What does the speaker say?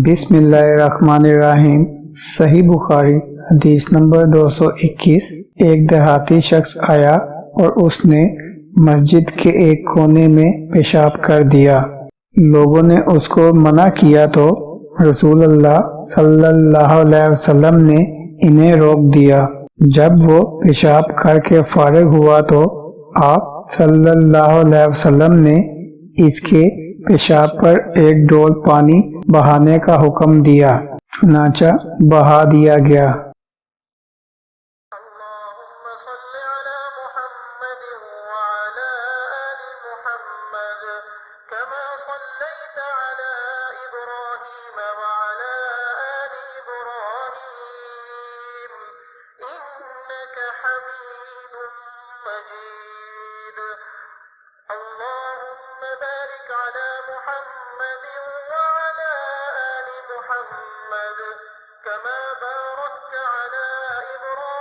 बिस्मिल्लाहिर्रहमानिर्रहीम। सही बुखारी हदीस नंबर 221। एक देहाती शख्स आया और उसने मस्जिद के एक कोने में पेशाब कर दिया। लोगों ने उसको मना किया तो रसूल अल्लाह सल्लल्लाहु अलैहि वसल्लम ने इन्हें रोक दिया। जब वो पेशाब करके फारिग हुआ तो आप सल्लल्लाहु अलैहि वसल्लम ने इसके पेशाब पर एक डोल पानी बहाने का हुक्म दिया, चुनांचा बहा दिया गया। अल्लाहुम्मा सल्लि अला मुहम्मद व अला आलि मुहम्मद कमा सल्लैता अला इब्राहीम व अला आलि इब्राहीम इन्नका हमीदुम मजीद। अल्लाहुम्मा बारिक अला मुहम्मद व अला आलि मुहम्मद कमा बारकता अला इब्राहीम